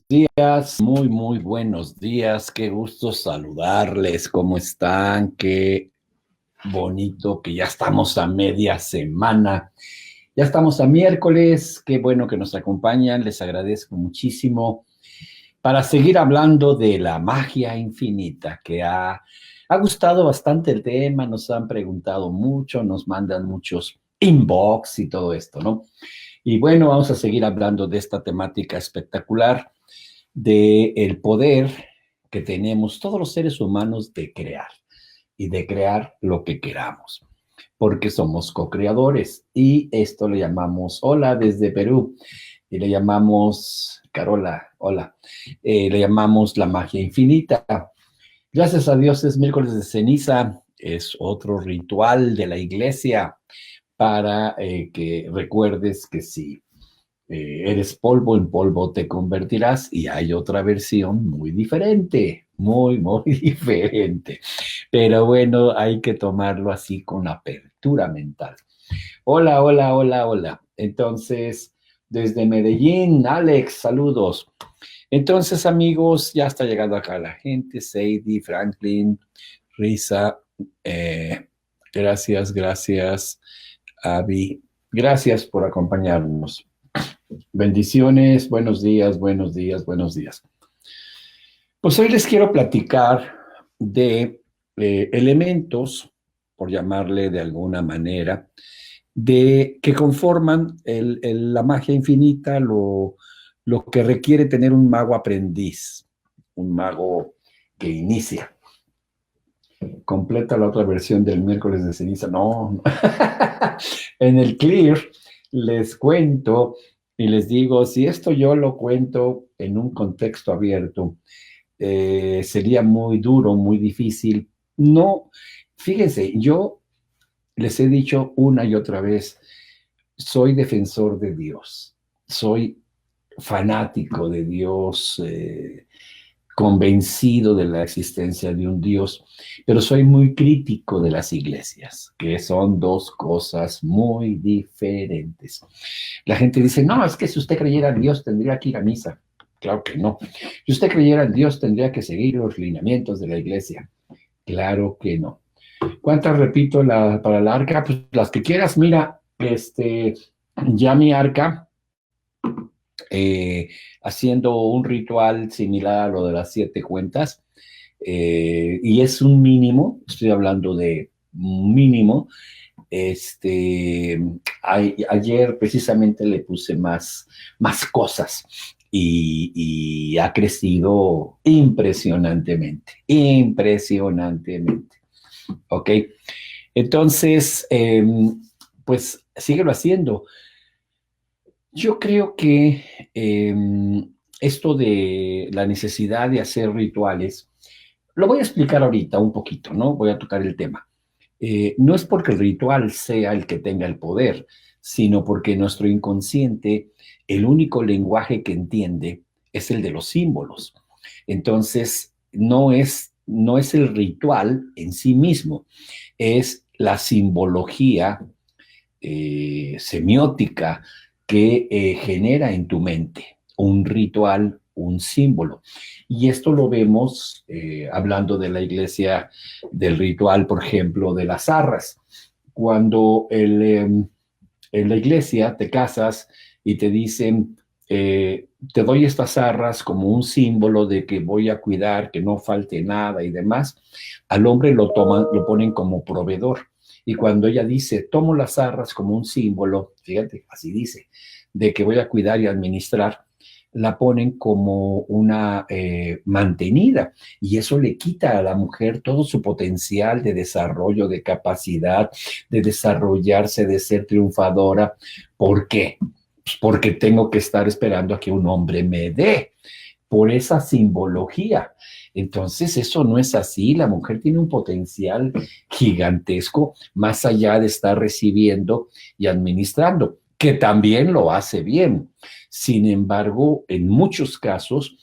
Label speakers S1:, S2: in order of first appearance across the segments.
S1: Días, muy, muy buenos días. Qué gusto saludarles. ¿Cómo están? Qué bonito que ya estamos a media semana. Ya estamos a miércoles. Qué bueno que nos acompañan. Les agradezco muchísimo para seguir hablando de la magia infinita, que ha gustado bastante el tema. Nos han preguntado mucho, nos mandan muchos inbox y todo esto, ¿no? Y bueno, vamos a seguir hablando de esta temática espectacular del poder que tenemos todos los seres humanos de crear y de crear lo que queramos, porque somos co-creadores y esto le llamamos, hola desde Perú, y le llamamos, Carola, hola, le llamamos la magia infinita. Gracias a Dios es miércoles de ceniza, es otro ritual de la iglesia para que recuerdes que sí, eres polvo, en polvo te convertirás, y hay otra versión muy diferente, muy, muy diferente. Pero bueno, hay que tomarlo así con apertura mental. Hola, hola, hola, hola. Entonces, desde Medellín, Alex, saludos. Entonces, amigos, ya está llegando acá la gente, Sadie, Franklin, Risa, gracias, gracias, Abby, gracias por acompañarnos. Bendiciones, buenos días, buenos días, buenos días. Pues hoy les quiero platicar de elementos, por llamarle de alguna manera, de que conforman la magia infinita, lo que requiere tener un mago aprendiz, un mago que inicia. Completa la otra versión del miércoles de ceniza. No. En el Clear les cuento y les digo, si esto yo lo cuento en un contexto abierto, sería muy duro, muy difícil. No, fíjense, yo les he dicho una y otra vez, soy defensor de Dios, soy fanático de Dios, convencido de la existencia de un Dios, pero soy muy crítico de las iglesias, que son dos cosas muy diferentes. La gente dice, no, es que si usted creyera en Dios tendría que ir a misa. Claro que no. Si usted creyera en Dios tendría que seguir los lineamientos de la iglesia. Claro que no. ¿Cuántas repito para la arca? Pues las que quieras. Mira, ya mi arca, haciendo un ritual similar a lo de las 7 cuentas, y es un mínimo, estoy hablando de un mínimo. Ayer precisamente le puse más cosas y ha crecido impresionantemente, impresionantemente. ¿Ok? Entonces, pues síguelo haciendo. Yo creo que esto de la necesidad de hacer rituales, lo voy a explicar ahorita un poquito, ¿no? Voy a tocar el tema. No es porque el ritual sea el que tenga el poder, sino porque nuestro inconsciente, el único lenguaje que entiende es el de los símbolos. Entonces, no es el ritual en sí mismo, es la simbología semiótica que genera en tu mente un ritual, un símbolo. Y esto lo vemos hablando de la iglesia, del ritual, por ejemplo, de las arras. Cuando en la iglesia te casas y te dicen, te doy estas arras como un símbolo de que voy a cuidar, que no falte nada y demás, al hombre lo toman, lo ponen como proveedor. Y cuando ella dice, tomo las arras como un símbolo, fíjate, así dice, de que voy a cuidar y administrar, la ponen como una mantenida, y eso le quita a la mujer todo su potencial de desarrollo, de capacidad, de desarrollarse, de ser triunfadora. ¿Por qué? Pues porque tengo que estar esperando a que un hombre me dé, por esa simbología. Entonces, eso no es así. La mujer tiene un potencial gigantesco más allá de estar recibiendo y administrando, que también lo hace bien. Sin embargo, en muchos casos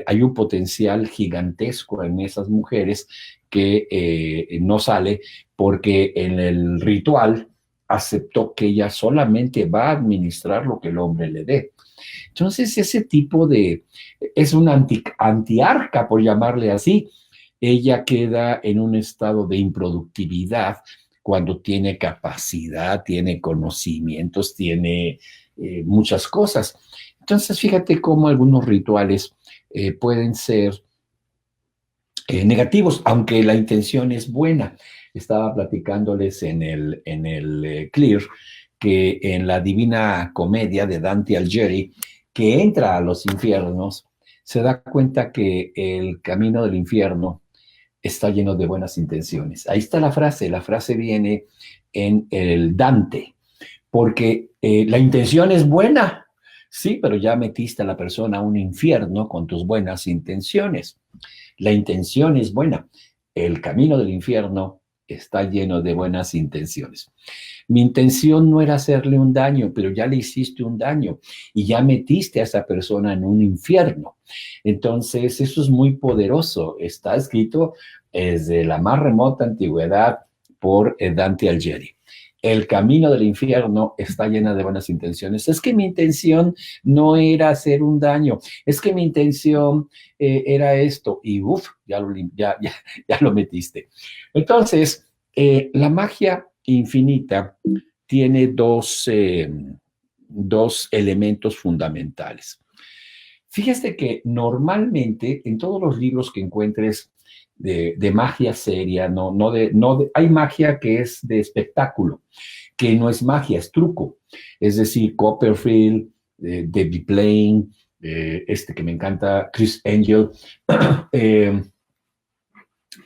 S1: hay un potencial gigantesco en esas mujeres que no sale porque en el ritual aceptó que ella solamente va a administrar lo que el hombre le dé. Entonces, ese tipo es una antiarca, por llamarle así. Ella queda en un estado de improductividad cuando tiene capacidad, tiene conocimientos, tiene muchas cosas. Entonces, fíjate cómo algunos rituales pueden ser negativos, aunque la intención es buena. Estaba platicándoles en el Clear que en la Divina Comedia de Dante Alighieri, que entra a los infiernos, se da cuenta que el camino del infierno está lleno de buenas intenciones. Ahí está la frase viene en el Dante, porque la intención es buena, sí, pero ya metiste a la persona a un infierno con tus buenas intenciones. La intención es buena. El camino del infierno está lleno de buenas intenciones. Mi intención no era hacerle un daño, pero ya le hiciste un daño y ya metiste a esa persona en un infierno. Entonces, eso es muy poderoso. Está escrito desde la más remota antigüedad por Dante Alighieri. El camino del infierno está llena de buenas intenciones. Es que mi intención no era hacer un daño, es que mi intención era esto, y ya lo metiste. Entonces, la magia infinita tiene dos elementos fundamentales. Fíjate que normalmente en todos los libros que encuentres de magia seria, hay magia que es de espectáculo, que no es magia, es truco. Es decir, Copperfield, David Blaine, este que me encanta, Chris Angel.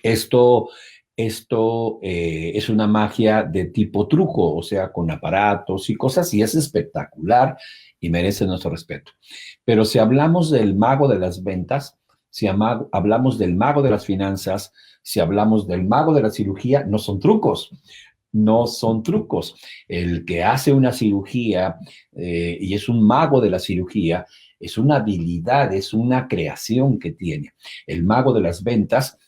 S1: Esto es una magia de tipo truco, o sea, con aparatos y cosas, y es espectacular y merece nuestro respeto. Pero si hablamos del mago de las ventas, si hablamos del mago de las finanzas, si hablamos del mago de la cirugía, no son trucos. No son trucos. El que hace una cirugía y es un mago de la cirugía, es una habilidad, es una creación que tiene. El mago de las ventas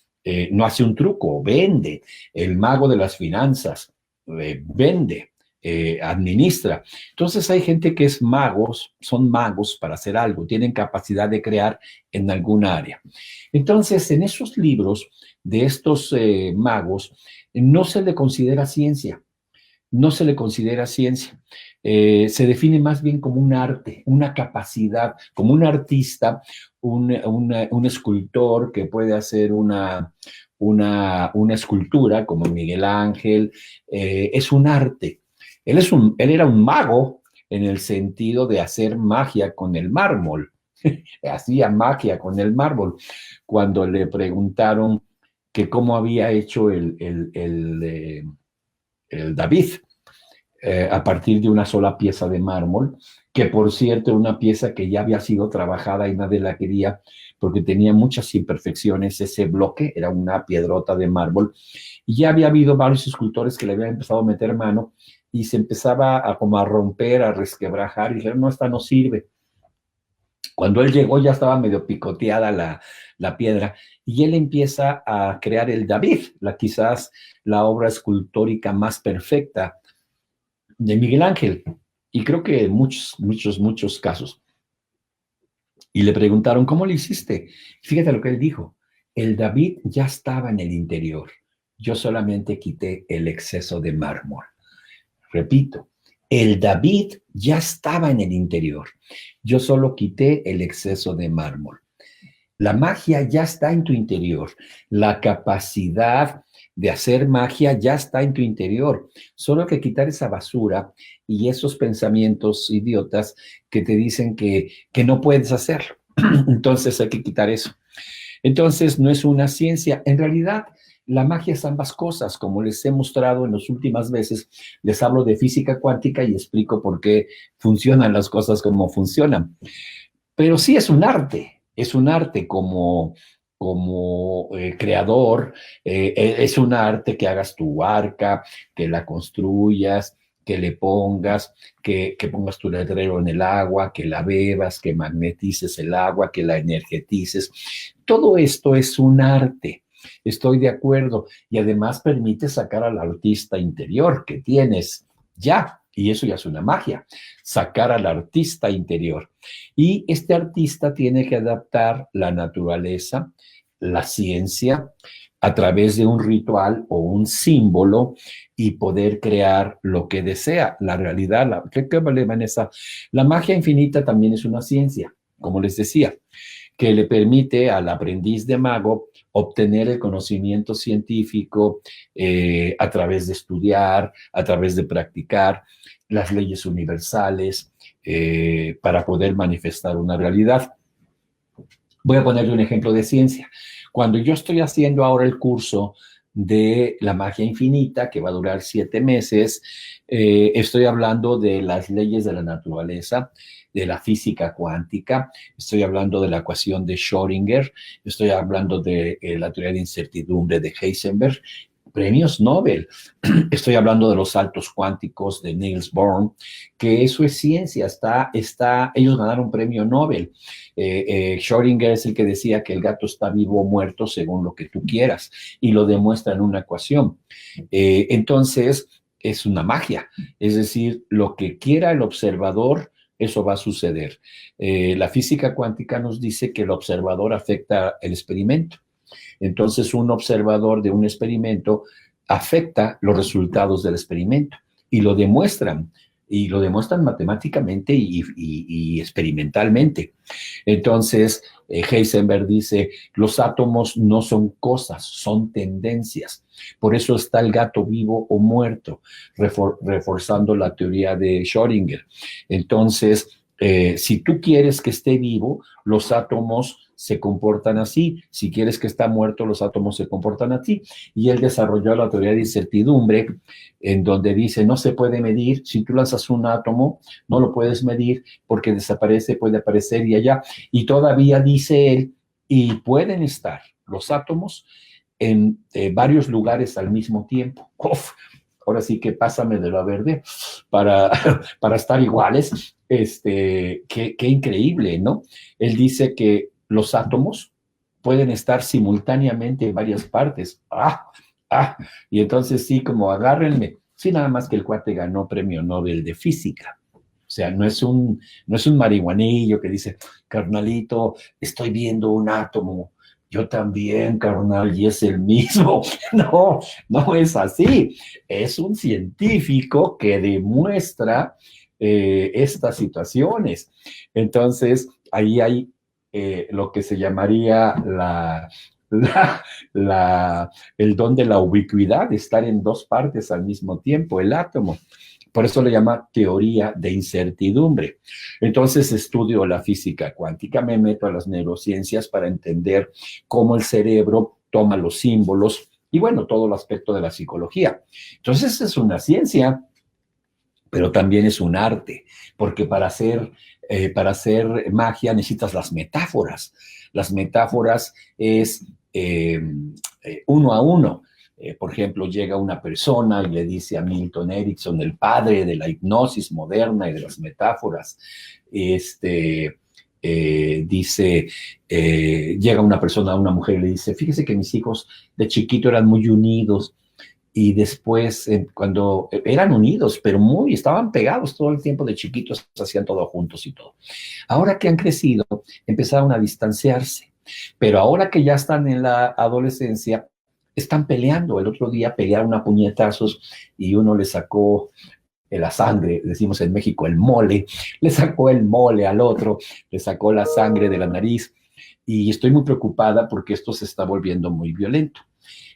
S1: no hace un truco, vende. El mago de las finanzas vende, administra. Entonces hay gente que son magos para hacer algo, tienen capacidad de crear en algún área. Entonces, en esos libros de estos magos, no se le considera ciencia. No se le considera ciencia. Se define más bien como un arte, una capacidad, como un artista, un escultor que puede hacer una escultura como Miguel Ángel. Es un arte. Él era un mago en el sentido de hacer magia con el mármol. Hacía magia con el mármol. Cuando le preguntaron que cómo había hecho el David, a partir de una sola pieza de mármol, que por cierto era una pieza que ya había sido trabajada y nadie la quería porque tenía muchas imperfecciones. Ese bloque era una piedrota de mármol y ya había habido varios escultores que le habían empezado a meter mano y se empezaba como a romper, a resquebrajar y dijeron, no, esta no sirve. Cuando él llegó ya estaba medio picoteada la piedra y él empieza a crear el David, quizás la obra escultórica más perfecta de Miguel Ángel, y creo que muchos casos. Y le preguntaron, ¿cómo lo hiciste? Fíjate lo que él dijo, el David ya estaba en el interior, yo solamente quité el exceso de mármol. Repito, el David ya estaba en el interior, yo solo quité el exceso de mármol. La magia ya está en tu interior, la capacidad de hacer magia ya está en tu interior. Solo hay que quitar esa basura y esos pensamientos idiotas que te dicen que no puedes hacerlo. Entonces hay que quitar eso. Entonces no es una ciencia. En realidad, la magia es ambas cosas. Como les he mostrado en las últimas veces, les hablo de física cuántica y explico por qué funcionan las cosas como funcionan. Pero sí es un arte como creador, es un arte que hagas tu barca, que la construyas, que le pongas, que pongas tu letrero en el agua, que la bebas, que magnetices el agua, que la energetices. Todo esto es un arte, estoy de acuerdo, y además permite sacar al artista interior que tienes ya. Y eso ya es una magia, sacar al artista interior. Y este artista tiene que adaptar la naturaleza, la ciencia, a través de un ritual o un símbolo y poder crear lo que desea. La realidad, ¿qué vale, Vanessa? La magia infinita también es una ciencia, como les decía, que le permite al aprendiz de mago obtener el conocimiento científico a través de estudiar, a través de practicar las leyes universales para poder manifestar una realidad. Voy a ponerle un ejemplo de ciencia. Cuando yo estoy haciendo ahora el curso de la magia infinita, que va a durar 7 meses, estoy hablando de las leyes de la naturaleza, de la física cuántica, estoy hablando de la ecuación de Schrödinger, estoy hablando de la teoría de incertidumbre de Heisenberg, premios Nobel. Estoy hablando de los saltos cuánticos de Niels Bohr, que eso es ciencia, ellos ganaron un premio Nobel. Schrödinger es el que decía que el gato está vivo o muerto según lo que tú quieras, y lo demuestra en una ecuación. Entonces, es una magia, es decir, lo que quiera el observador, eso va a suceder. La física cuántica nos dice que el observador afecta el experimento. Entonces, un observador de un experimento afecta los resultados del experimento y lo demuestran matemáticamente y experimentalmente. Entonces, Heisenberg dice, los átomos no son cosas, son tendencias. Por eso está el gato vivo o muerto, reforzando la teoría de Schrödinger. Entonces, si tú quieres que esté vivo, los átomos se comportan así. Si quieres que esté muerto, los átomos se comportan así. Y él desarrolló la teoría de incertidumbre, en donde dice, no se puede medir. Si tú lanzas un átomo, no lo puedes medir porque desaparece, puede aparecer y allá. Y todavía dice él, y pueden estar los átomos en varios lugares al mismo tiempo. Uf, ahora sí que pásame de la verde para estar iguales. Qué increíble, ¿no? Él dice que los átomos pueden estar simultáneamente en varias partes. Y entonces sí, como agárrenme. Sí, nada más que el cuate ganó premio Nobel de física. O sea, no es un marihuanillo que dice, carnalito, estoy viendo un átomo. Yo también, carnal, y es el mismo. No, no es así. Es un científico que demuestra estas situaciones. Entonces, ahí hay lo que se llamaría el don de la ubicuidad, estar en dos partes al mismo tiempo, el átomo. Por eso le llama teoría de incertidumbre. Entonces estudio la física cuántica, me meto a las neurociencias para entender cómo el cerebro toma los símbolos y bueno, todo el aspecto de la psicología. Entonces es una ciencia, pero también es un arte, porque para hacer magia necesitas las metáforas. Las metáforas es uno a uno. Por ejemplo, llega una persona y le dice a Milton Erickson, el padre de la hipnosis moderna y de las metáforas, llega una persona, una mujer, y le dice, fíjese que mis hijos de chiquito eran muy unidos, y después, cuando eran unidos, pero estaban pegados todo el tiempo de chiquitos, hacían todo juntos y todo. Ahora que han crecido, empezaron a distanciarse, pero ahora que ya están en la adolescencia, están peleando. El otro día pelearon a puñetazos y uno le sacó la sangre, decimos en México el mole, le sacó el mole al otro, le sacó la sangre de la nariz, y estoy muy preocupada porque esto se está volviendo muy violento.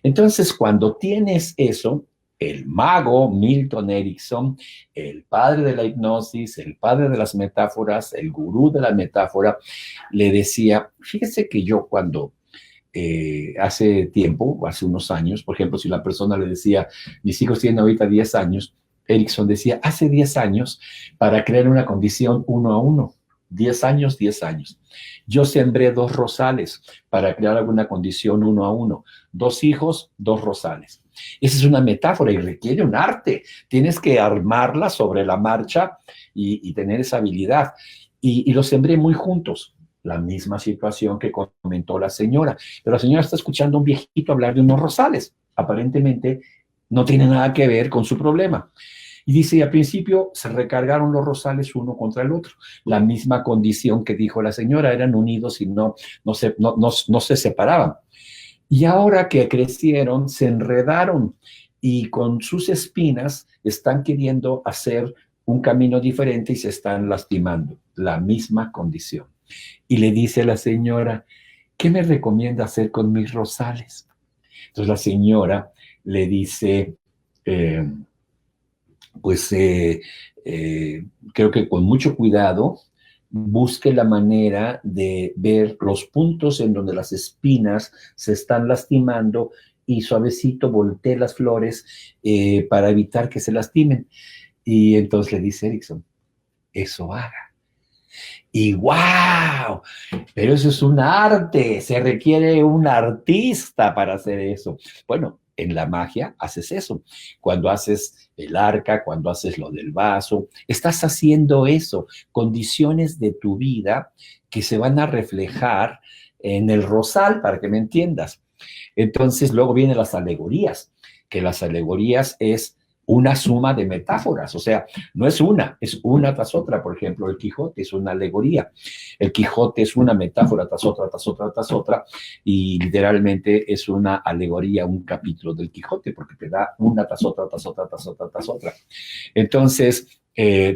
S1: Entonces, cuando tienes eso, el mago Milton Erickson, el padre de la hipnosis, el padre de las metáforas, el gurú de la metáfora, le decía, fíjese que yo cuando hace tiempo, hace unos años, por ejemplo, si la persona le decía, mis hijos tienen ahorita 10 años, Erickson decía, hace 10 años, para crear una condición 1 a 1, 10 años, 10 años. Yo sembré 2 rosales para crear alguna condición 1 a 1. 2 hijos, 2 rosales. Esa es una metáfora y requiere un arte. Tienes que armarla sobre la marcha y tener esa habilidad. Y los sembré muy juntos. La misma situación que comentó la señora. Pero la señora está escuchando a un viejito hablar de unos rosales. Aparentemente no tiene nada que ver con su problema. Y dice, y al principio se recargaron los rosales uno contra el otro. La misma condición que dijo la señora, eran unidos y no se separaban. Y ahora que crecieron, se enredaron y con sus espinas están queriendo hacer un camino diferente y se están lastimando. La misma condición. Y le dice a la señora, ¿qué me recomienda hacer con mis rosales? Entonces la señora le dice, eh, pues creo que con mucho cuidado busque la manera de ver los puntos en donde las espinas se están lastimando y suavecito voltee las flores para evitar que se lastimen. Y entonces le dice Erickson, eso haga. Y wow, pero eso es un arte, se requiere un artista para hacer eso. Bueno, en la magia haces eso. Cuando haces el arca, cuando haces lo del vaso, estás haciendo eso, condiciones de tu vida que se van a reflejar en el rosal, para que me entiendas. Entonces, luego vienen las alegorías, que las alegorías es una suma de metáforas, o sea, no es una tras otra. Por ejemplo, el Quijote es una alegoría. El Quijote es una metáfora tras otra, tras otra, tras otra, y literalmente es una alegoría, un capítulo del Quijote, porque te da una tras otra, tras otra, tras otra, tras otra. Entonces,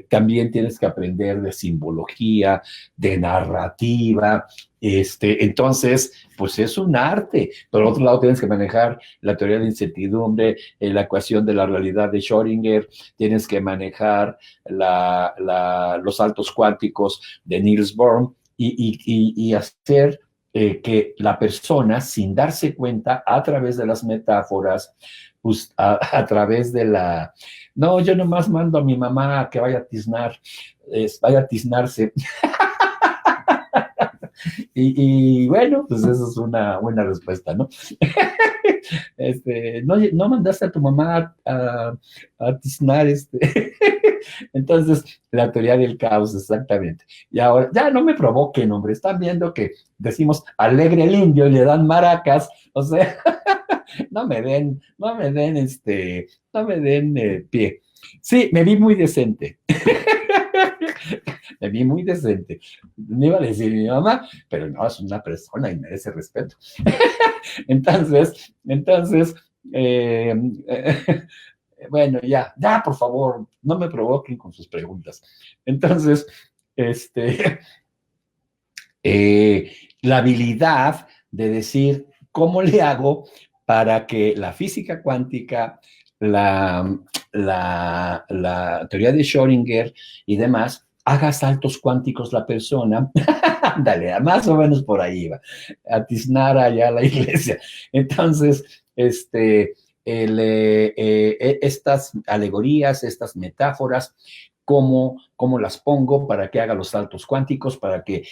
S1: también tienes que aprender de simbología, de narrativa. Entonces, pues es un arte. Por otro lado, tienes que manejar la teoría de incertidumbre, la ecuación de la realidad de Schrödinger, tienes que manejar los saltos cuánticos de Niels Bohr y hacer que la persona, sin darse cuenta, a través de las metáforas, pues, a través de la... No, yo nomás mando a mi mamá a que vaya a tiznar, vaya a tiznarse. Y bueno, pues esa es una buena respuesta, ¿no? No mandaste a tu mamá a tiznar, Entonces, la teoría del caos, exactamente. Y ahora, ya no me provoquen, hombre, están viendo que decimos alegre el indio y le dan maracas, o sea, no me den pie. Sí, me vi muy decente. Me vi muy decente. Me iba a decir mi mamá, pero no, es una persona y merece respeto. Entonces, eh, bueno, ya, por favor, no me provoquen con sus preguntas. Entonces, este, la habilidad de decir cómo le hago para que la física cuántica, la teoría de Schrödinger y demás, haga saltos cuánticos la persona. Dale, más o menos por ahí va, a tiznar allá a la iglesia. Entonces, estas alegorías, estas metáforas, cómo las pongo para que haga los saltos cuánticos, para que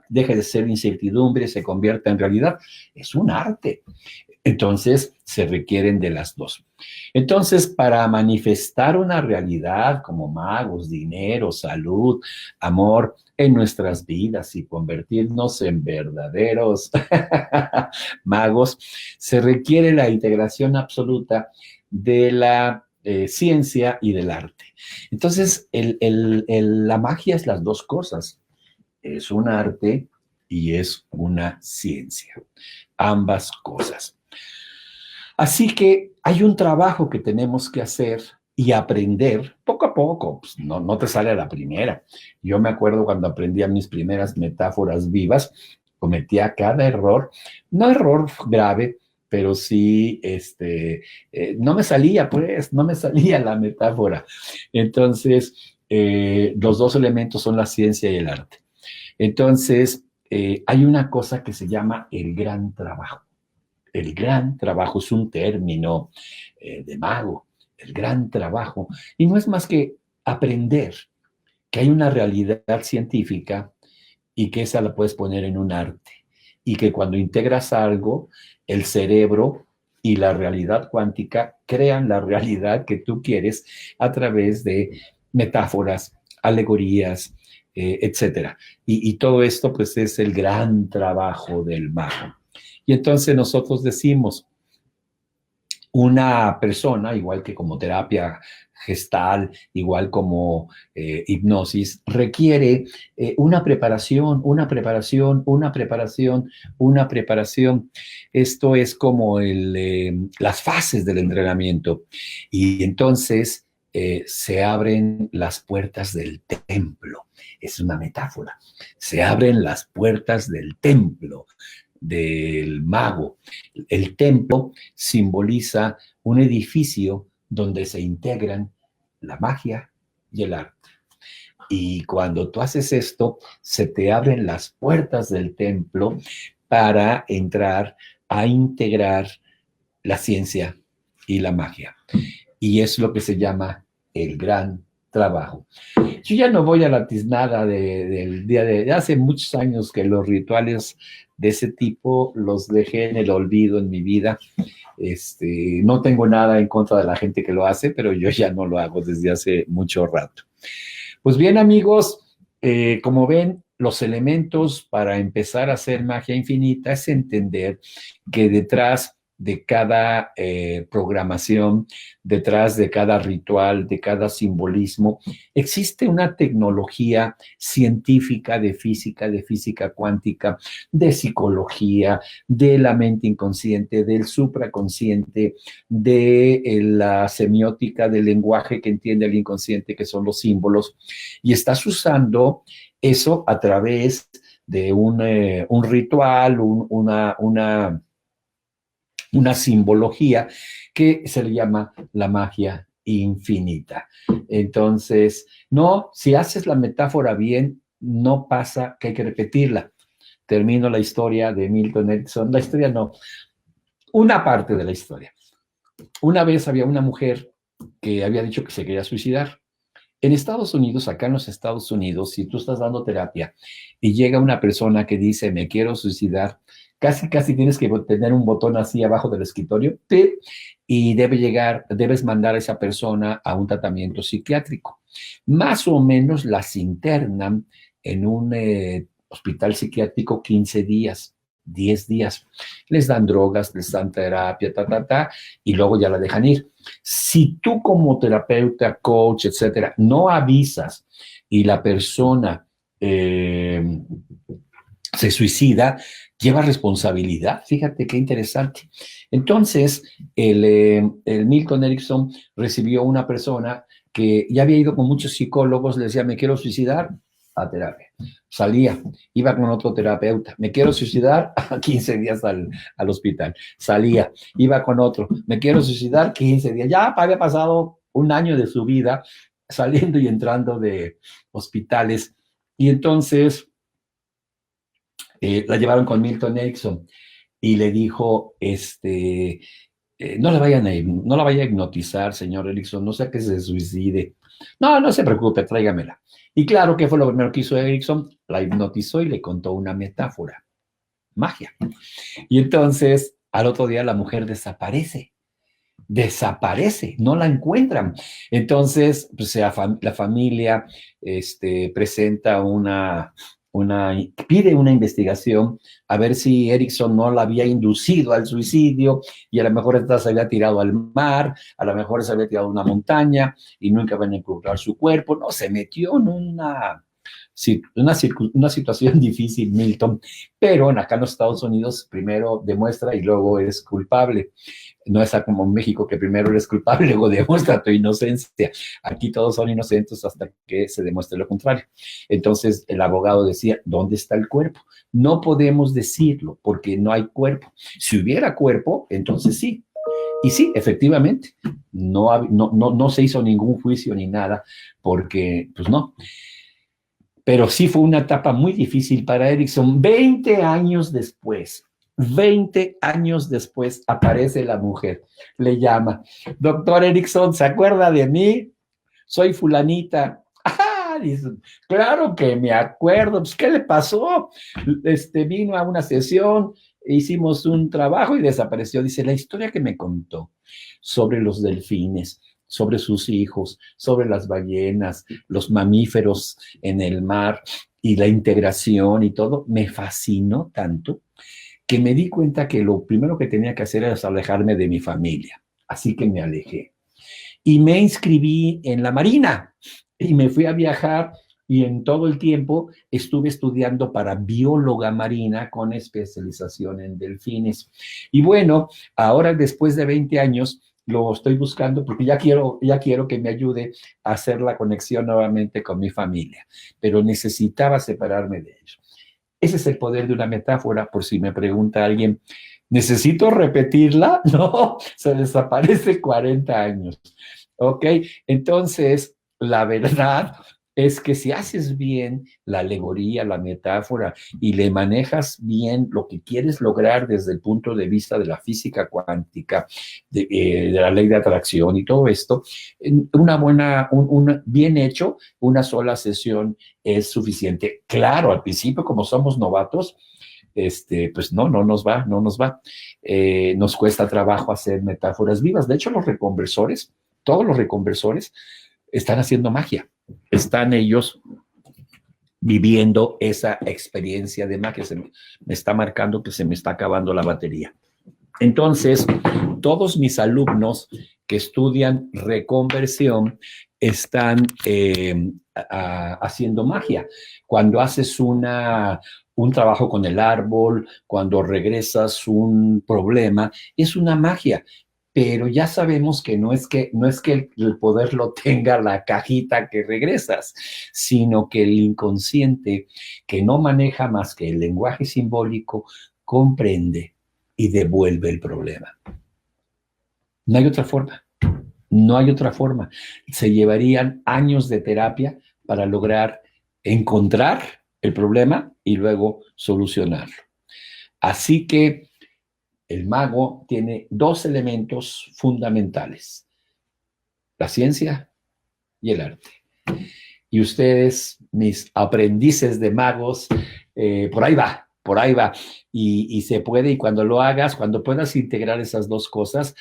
S1: deje de ser incertidumbre, se convierta en realidad. Es un arte. Entonces, se requieren de las dos. Entonces, para manifestar una realidad como magos, dinero, salud, amor en nuestras vidas y convertirnos en verdaderos magos, se requiere la integración absoluta de la ciencia y del arte. Entonces, la magia es las dos cosas. Es un arte y es una ciencia. Ambas cosas. Así que hay un trabajo que tenemos que hacer y aprender poco a poco. Pues no te sale a la primera. Yo me acuerdo cuando aprendía mis primeras metáforas vivas, cometía cada error, no error grave, pero sí, no me salía, pues, no me salía la metáfora. Entonces, los dos elementos son la ciencia y el arte. Entonces, hay una cosa que se llama el gran trabajo. El gran trabajo es un término de mago, el gran trabajo. Y no es más que aprender que hay una realidad científica y que esa la puedes poner en un arte. Y que cuando integras algo, el cerebro y la realidad cuántica crean la realidad que tú quieres a través de metáforas, alegorías, etcétera. Y todo esto, pues, es el gran trabajo del mago. Y entonces nosotros decimos, una persona, igual que como terapia gestal, igual como hipnosis, requiere una preparación, una preparación, una preparación, una preparación. Esto es como las fases del entrenamiento. Y entonces se abren las puertas del templo. Es una metáfora. Se abren las puertas del templo del mago. El templo simboliza un edificio donde se integran la magia y el arte. Y cuando tú haces esto, se te abren las puertas del templo para entrar a integrar la ciencia y la magia. Y es lo que se llama el gran trabajo. Yo ya no voy a la tiznada del día de hace muchos años que los rituales de ese tipo los dejé en el olvido en mi vida. No tengo nada en contra de la gente que lo hace, pero yo ya no lo hago desde hace mucho rato. Pues bien, amigos, como ven, los elementos para empezar a hacer magia infinita es entender que detrás de cada programación, detrás de cada ritual, de cada simbolismo, existe una tecnología científica de física cuántica, de psicología, de la mente inconsciente, del supraconsciente, de la semiótica del lenguaje que entiende el inconsciente, que son los símbolos, y estás usando eso a través de un ritual, una simbología que se le llama la magia infinita. Entonces, no, si haces la metáfora bien, no pasa que hay que repetirla. Termino la historia de Milton Erickson, la historia no, una parte de la historia. Una vez había una mujer que había dicho que se quería suicidar. En Estados Unidos, acá en los Estados Unidos, si tú estás dando terapia y llega una persona que dice, me quiero suicidar, casi tienes que tener un botón así abajo del escritorio, y debes mandar a esa persona a un tratamiento psiquiátrico. Más o menos las internan en un hospital psiquiátrico 15 días. 10 días. Les dan drogas, les dan terapia, y luego ya la dejan ir. Si tú como terapeuta, coach, etcétera, no avisas y la persona se suicida, lleva responsabilidad. Fíjate qué interesante. Entonces, el Milton Erickson recibió una persona que ya había ido con muchos psicólogos, le decía, me quiero suicidar, a terapia. Salía, iba con otro terapeuta, me quiero suicidar, 15 días al hospital. Salía, iba con otro, me quiero suicidar, 15 días. Ya había pasado un año de su vida saliendo y entrando de hospitales. Y entonces la llevaron con Milton Erickson y le dijo, no la vaya a hipnotizar, señor Erickson, no sea que se suicide. No, no se preocupe, tráigamela. Y claro, ¿qué fue lo primero que hizo Erickson? La hipnotizó y le contó una metáfora, magia. Y entonces, al otro día la mujer desaparece, no la encuentran. Entonces, pues, la familia presenta pide una investigación a ver si Erickson no la había inducido al suicidio y a lo mejor esta se había tirado al mar, a lo mejor se había tirado a una montaña y nunca van a encontrar su cuerpo. No, se metió en una situación difícil, Milton, pero acá en los Estados Unidos primero demuestra y luego eres culpable. No es como en México, que primero eres culpable y luego demuestra tu inocencia. Aquí todos son inocentes hasta que se demuestre lo contrario. Entonces el abogado decía, ¿dónde está el cuerpo? No podemos decirlo porque no hay cuerpo. Si hubiera cuerpo, entonces sí. Y sí, efectivamente, no se hizo ningún juicio ni nada porque, pues no. Pero sí fue una etapa muy difícil para Erickson. 20 años después aparece la mujer, le llama, doctor Erickson, ¿se acuerda de mí? Soy fulanita. Ah, dice, claro que me acuerdo, pues, ¿qué le pasó? Vino a una sesión, hicimos un trabajo y desapareció. Dice, la historia que me contó sobre los delfines, sobre sus hijos, sobre las ballenas, los mamíferos en el mar y la integración y todo, me fascinó tanto que me di cuenta que lo primero que tenía que hacer era alejarme de mi familia. así que me alejé. Y me inscribí en la Marina y me fui a viajar y en todo el tiempo estuve estudiando para bióloga marina con especialización en delfines. Y bueno, ahora después de 20 años lo estoy buscando porque ya quiero que me ayude a hacer la conexión nuevamente con mi familia, pero necesitaba separarme de ellos. Ese es el poder de una metáfora, por si me pregunta alguien, ¿necesito repetirla? No, se desaparece 40 años. ¿Ok? Entonces, la verdad es que si haces bien la alegoría, la metáfora y le manejas bien lo que quieres lograr desde el punto de vista de la física cuántica, de la ley de atracción y todo esto, bien hecho, una sola sesión es suficiente. Claro, al principio, como somos novatos, pues no nos va, no nos va. Nos cuesta trabajo hacer metáforas vivas. De hecho, todos los reconversores están haciendo magia. Están ellos viviendo esa experiencia de magia. Me está marcando que se me está acabando la batería. Entonces, todos mis alumnos que estudian reconversión están haciendo magia. Cuando haces un trabajo con el árbol, cuando regresas un problema, es una magia. Pero ya sabemos que no es que el poder lo tenga la cajita que regresas, sino que el inconsciente, que no maneja más que el lenguaje simbólico, comprende y devuelve el problema. No hay otra forma. No hay otra forma. Se llevarían años de terapia para lograr encontrar el problema y luego solucionarlo. Así que el mago tiene dos elementos fundamentales: la ciencia y el arte. Y ustedes, mis aprendices de magos, por ahí va. Y se puede, y cuando lo hagas, cuando puedas integrar esas dos cosas,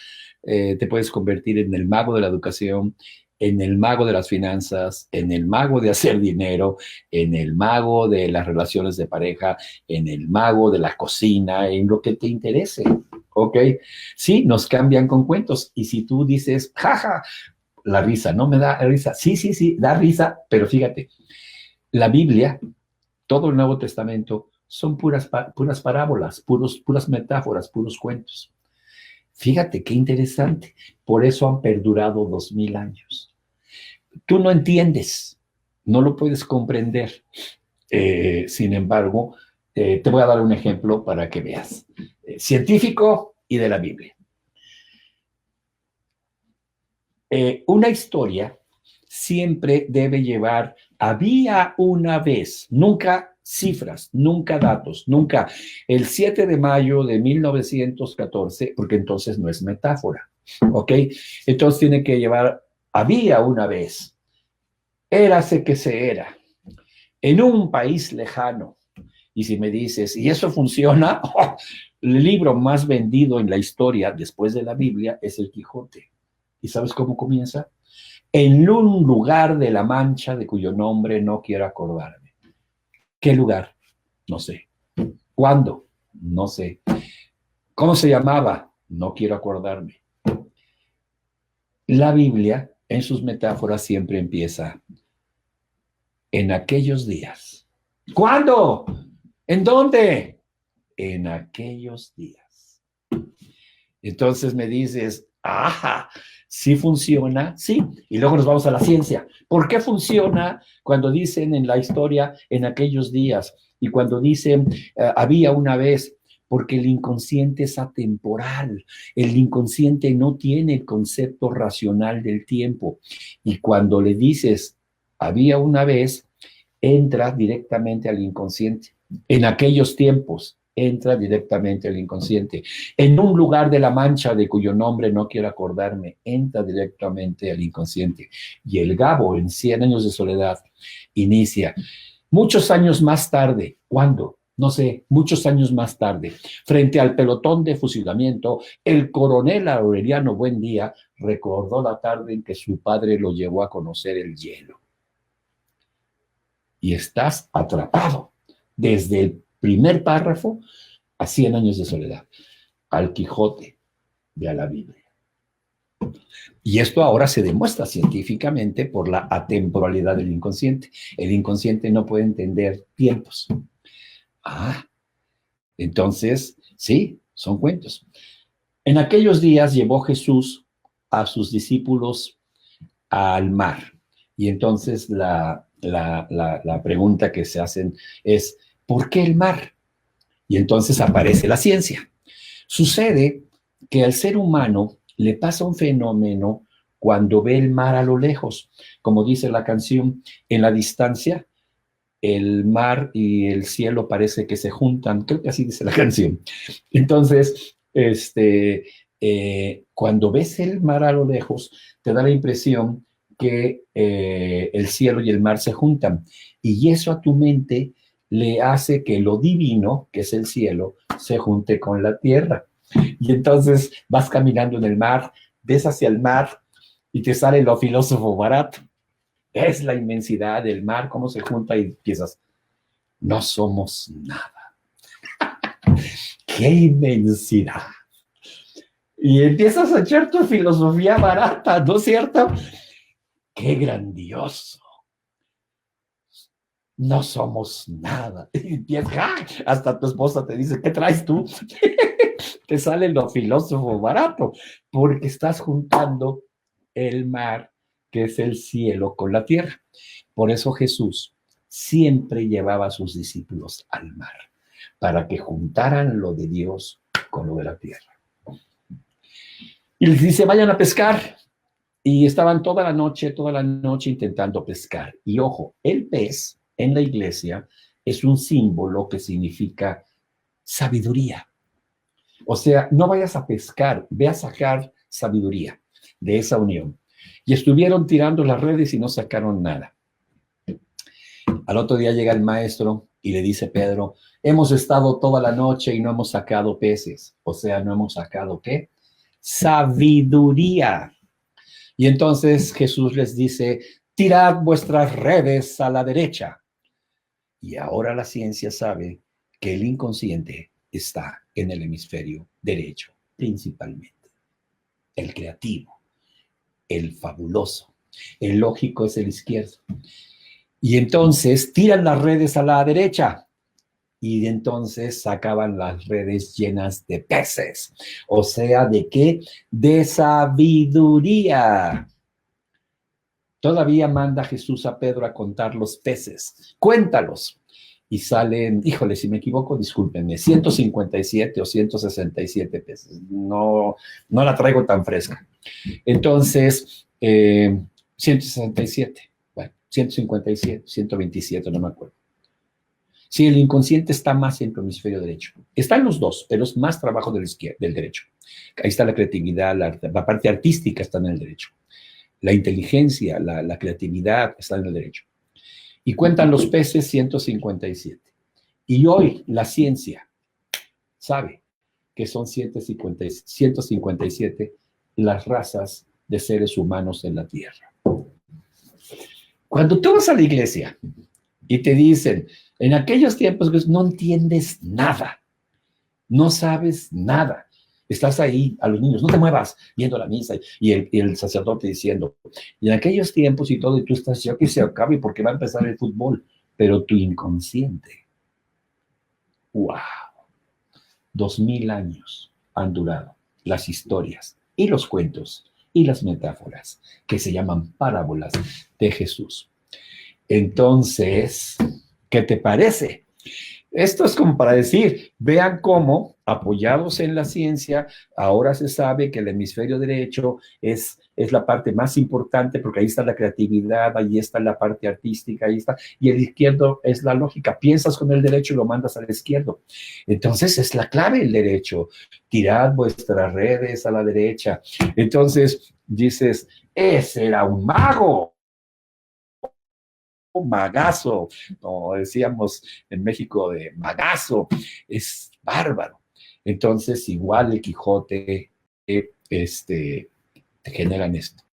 S1: te puedes convertir en el mago de la educación, en el mago de las finanzas, en el mago de hacer dinero, en el mago de las relaciones de pareja, en el mago de la cocina, en lo que te interese. ¿Ok? Sí, nos cambian con cuentos. Y si tú dices, jaja, la risa, ¿no me da risa? Sí, da risa, pero fíjate, la Biblia, todo el Nuevo Testamento, son puras parábolas, puras metáforas, puros cuentos. Fíjate qué interesante. Por eso han perdurado 2000 años. Tú no entiendes, no lo puedes comprender. Sin embargo, te voy a dar un ejemplo para que veas. Científico y de la Biblia. Una historia siempre debe llevar, había una vez, nunca cifras, nunca datos, nunca el 7 de mayo de 1914, porque entonces no es metáfora, ¿ok? Entonces tiene que llevar, había una vez, érase que se era, en un país lejano. Y si me dices, ¿y eso funciona? Oh, el libro más vendido en la historia después de la Biblia es El Quijote. ¿Y sabes cómo comienza? En un lugar de la Mancha de cuyo nombre no quiero acordarme. ¿Qué lugar? No sé. ¿Cuándo? No sé. ¿Cómo se llamaba? No quiero acordarme. La Biblia, en sus metáforas, siempre empieza en aquellos días. ¿Cuándo? ¿En dónde? En aquellos días. Entonces me dices, ajá, ¿sí funciona? Sí. Y luego nos vamos a la ciencia. ¿Por qué funciona cuando dicen en la historia en aquellos días? Y cuando dicen había una vez, porque el inconsciente es atemporal. El inconsciente no tiene el concepto racional del tiempo. Y cuando le dices había una vez, entra directamente al inconsciente. En aquellos tiempos, entra directamente al inconsciente. En un lugar de la Mancha de cuyo nombre no quiero acordarme, entra directamente al inconsciente. Y el Gabo, en 100 años de soledad, inicia. Muchos años más tarde, ¿cuándo? No sé, muchos años más tarde, frente al pelotón de fusilamiento, el coronel Aureliano Buendía recordó la tarde en que su padre lo llevó a conocer el hielo. Y estás atrapado desde el primer párrafo a 100 años de soledad, al Quijote de a la Biblia. Y esto ahora se demuestra científicamente por la atemporalidad del inconsciente. El inconsciente no puede entender tiempos. Ah, entonces, sí, son cuentos. En aquellos días llevó Jesús a sus discípulos al mar. Y entonces la pregunta que se hacen es, ¿por qué el mar? Y entonces aparece la ciencia. Sucede que al ser humano le pasa un fenómeno cuando ve el mar a lo lejos. Como dice la canción, en la distancia, el mar y el cielo parece que se juntan. Creo que así dice la canción. Entonces, cuando ves el mar a lo lejos, te da la impresión que el cielo y el mar se juntan. Y eso a tu mente le hace que lo divino, que es el cielo, se junte con la tierra. Y entonces vas caminando en el mar, ves hacia el mar y te sale lo filósofo barato. Es la inmensidad del mar, cómo se junta y piensas, no somos nada. ¡Qué inmensidad! Y empiezas a echar tu filosofía barata, ¿no es cierto? ¡Qué grandioso! No somos nada. Y empiezas, ¡ah! Hasta tu esposa te dice, ¿qué traes tú? Te sale lo filósofo barato, porque estás juntando el mar, que es el cielo, con la tierra. Por eso Jesús siempre llevaba a sus discípulos al mar, para que juntaran lo de Dios con lo de la tierra. Y les dice, vayan a pescar. Y estaban toda la noche intentando pescar. Y ojo, el pez en la iglesia es un símbolo que significa sabiduría. O sea, no vayas a pescar, ve a sacar sabiduría de esa unión. Y estuvieron tirando las redes y no sacaron nada. Al otro día llega el maestro y le dice Pedro, hemos estado toda la noche y no hemos sacado peces. O sea, no hemos sacado ¿qué? Sabiduría. Y entonces Jesús les dice, tirad vuestras redes a la derecha. Y ahora la ciencia sabe que el inconsciente está en el hemisferio derecho, principalmente. El creativo, el fabuloso, el lógico es el izquierdo. Y entonces tiran las redes a la derecha y entonces sacaban las redes llenas de peces. O sea, ¿de qué? De sabiduría. Todavía manda Jesús a Pedro a contar los peces. Cuéntalos. Y salen, híjole, si me equivoco, discúlpenme, 157 o 167 peces. No la traigo tan fresca. Entonces, 167, bueno, 157, 127, no me acuerdo. Sí, el inconsciente está más en tu hemisferio derecho. Están los dos, pero es más trabajo del derecho. Ahí está la creatividad, la parte artística está en el derecho. La inteligencia, la creatividad está en el derecho. Y cuentan los peces 157. Y hoy la ciencia sabe que son 157 las razas de seres humanos en la Tierra. Cuando tú vas a la iglesia y te dicen, en aquellos tiempos pues, no entiendes nada, no sabes nada. Estás ahí a los niños, no te muevas, viendo la misa y el sacerdote diciendo, y en aquellos tiempos y todo, y tú estás ya que se acabe porque va a empezar el fútbol, pero tu inconsciente, wow, 2000 años han durado las historias y los cuentos y las metáforas que se llaman parábolas de Jesús. Entonces, ¿qué te parece? Esto es como para decir, vean cómo, apoyados en la ciencia, ahora se sabe que el hemisferio derecho es la parte más importante porque ahí está la creatividad, ahí está la parte artística, ahí está, y el izquierdo es la lógica. Piensas con el derecho y lo mandas al izquierdo. Entonces es la clave el derecho. Tirad vuestras redes a la derecha. Entonces dices, ese era un mago. Magazo, como decíamos en México de magazo, es bárbaro. Entonces, igual el Quijote, te generan esto.